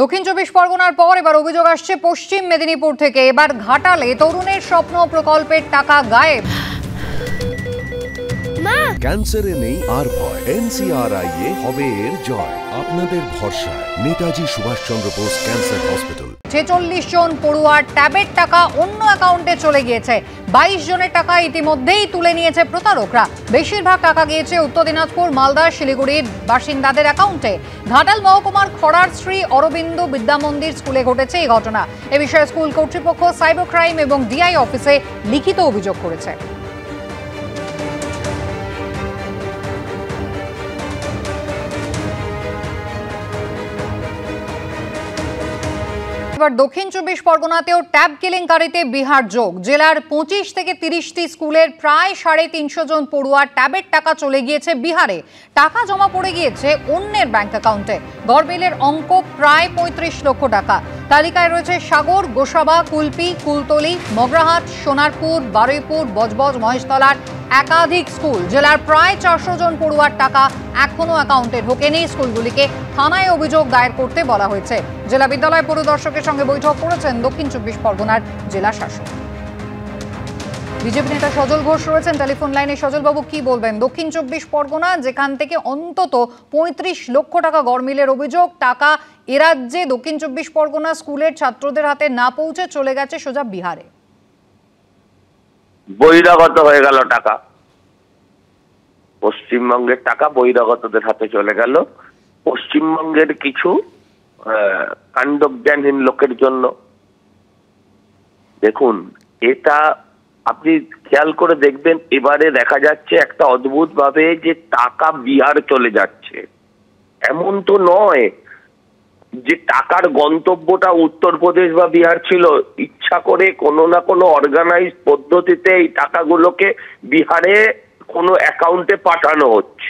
দক্ষিণ চব্বিশ পরগনার পর এবার অভিযোগ আসছে পশ্চিম মেদিনীপুর থেকে। এবার ঘাটালে তরুণের স্বপ্ন প্রকল্পের টাকা গায়েব। ক্যান্সারে নেই আর ভয়, NCRI হবে এর জয়। আপনাদের ভরসা নেতাজি সুভাষচন্দ্র বোস ক্যান্সার হসপিটাল। 46 জন পড়ুয়ার ট্যাবের টাকা অন্য অ্যাকাউন্টে চলে গিয়েছে। 22 জনের টাকা ইতিমধ্যেই তুলে নিয়েছে প্রতারকরা। বেশিরভাগ টাকা গিয়েছে উত্তর দিনাজপুর, মালদা, শিলিগুড়ির বাসিন্দাদের অ্যাকাউন্টে। ঘাটাল মহকুমার খড়ার শ্রী অরবিন্দ বিদ্যামন্দির স্কুলে ঘটেছে এই ঘটনা। এ বিষয়ে স্কুল কর্তৃপক্ষ সাইবার ক্রাইম এবং ডিআই অফিসে লিখিত অভিযোগ করেছে। দক্ষিণ চব্বিশ পরগনাতেও ট্যাব কেলেঙ্কারিতে বিহার যোগ। জেলার 25 থেকে 30টি স্কুলের প্রায় 350 জন পড়ুয়ার ট্যাবের টাকা চলে গিয়েছে বিহারে। টাকা জমা পড়ে গিয়েছে অন্যের ব্যাংক অ্যাকাউন্টে। গড়বিলের অঙ্ক প্রায় 35 লক্ষ টাকা। তালিকায় রয়েছে সাগর, গোসাবা, কুলপি, কুলতলি, মগরাহাট, সোনারপুর, বারুইপুর, বজবজ, মহেশতলার একাধিক স্কুল। জেলার প্রায় 400 জন পড়ুয়ার টাকা এখনো অ্যাকাউন্টে ঢোকেনি। স্কুলগুলিকে থানায় অভিযোগ দায়ের করতে বলা হয়েছে। জেলা বিদ্যালয় পরিদর্শকের সঙ্গে বৈঠক করেছেন দক্ষিণ চব্বিশ পরগনার জেলা শাসক। বিজেপি নেতা সজল ঘোষ রয়েছেন টেলিফোন লাইনে। সজল বাবু, কি বলবেন? দক্ষিণ চব্বিশ পরগনা, যেখান থেকে অন্তত 35 লক্ষ টাকা গড়মিলের অভিযোগ, টাকা এ রাজ্যে দক্ষিণ চব্বিশ পরগনা স্কুলের ছাত্রদের হাতে না পৌঁছে চলে গেছে সোজা বিহারে। বহিরাগত হয়ে গেল টাকা, পশ্চিমবঙ্গের টাকা বহিরাগতদের হাতে চলে গেল। পশ্চিমবঙ্গের কিছু কাণ্ডজ্ঞানহীন লোকের জন্য। দেখুন, এটা আপনি খেয়াল করে দেখবেন, এবারে দেখা যাচ্ছে একটা অদ্ভুত ভাবে যে টাকা বিহার চলে যাচ্ছে। এমন তো নয় যে টাকার গন্তব্যটা উত্তরপ্রদেশ বা বিহার ছিল। ইচ্ছা করে কোনো না কোনো অর্গানাইজ পদ্ধতিতে এই টাকাগুলোকে বিহারে কোনো অ্যাকাউন্টে পাঠানো হচ্ছে।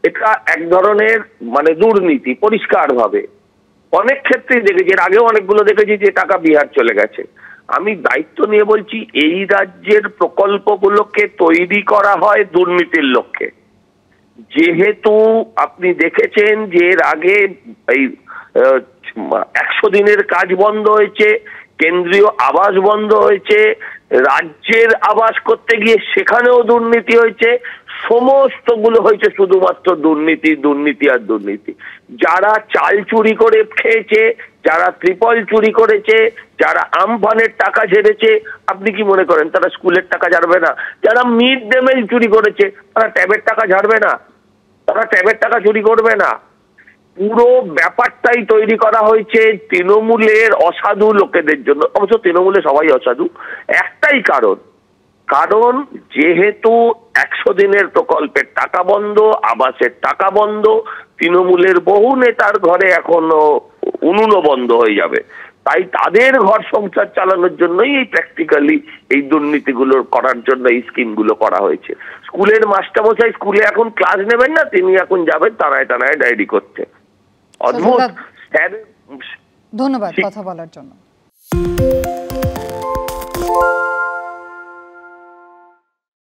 এটা এক ধরনের দুর্নীতি, পরিষ্কার ভাবে। অনেক ক্ষেত্রেই দেখেছি, এর আগেও অনেকগুলো দেখেছি যে টাকা বিহার চলে গেছে। আমি দায়িত্ব নিয়ে বলছি, এই রাজ্যের প্রকল্পগুলোকে তৈরি করা হয় দুর্নীতির লক্ষ্যে। যেহেতু আপনি দেখেছেন যে এর আগে এই 100 দিনের কাজ বন্ধ হয়েছে, কেন্দ্রীয় আবাস বন্ধ হয়েছে, রাজ্যের আবাস করতে গিয়ে সেখানেও দুর্নীতি হয়েছে। সমস্তগুলো হয়েছে শুধুমাত্র দুর্নীতি, দুর্নীতি আর দুর্নীতি। যারা চাল চুরি করে খেয়েছে, যারা ত্রিপল চুরি করেছে, যারা আমফানের টাকা ঝেড়েছে, আপনি কি মনে করেন তারা স্কুলের টাকা ঝাড়বে না? যারা মিড ডে মিল চুরি করেছে তারা ট্যাবের টাকা ঝাড়বে না? তারা ট্যাবের টাকা চুরি করবে না? পুরো ব্যাপারটাই তৈরি করা হয়েছে তৃণমূলের অসাধু লোকেদের জন্য। অবশ্য তৃণমূলে সবাই অসাধু। একটাই কারণ যেহেতু 100 দিনের প্রকল্পের টাকা বন্ধ, আবাসের টাকা বন্ধ, তৃণমূলের বহু নেতার ঘরে এখনো উনুনও বন্ধ হয়ে যাবে। তাই তাদের ঘর সংসার চালানোর জন্যই এই প্র্যাকটিক্যালি এই দুর্নীতিগুলো করার জন্য এই স্কিমগুলো করা হয়েছে। স্কুলের মাস্টারমশাই স্কুলে এখন ক্লাস নেবেন না, তিনি এখন যাবেন টানায় ডায়েরি করতে। অদ্ভুত। ধন্যবাদ কথা বলার জন্য।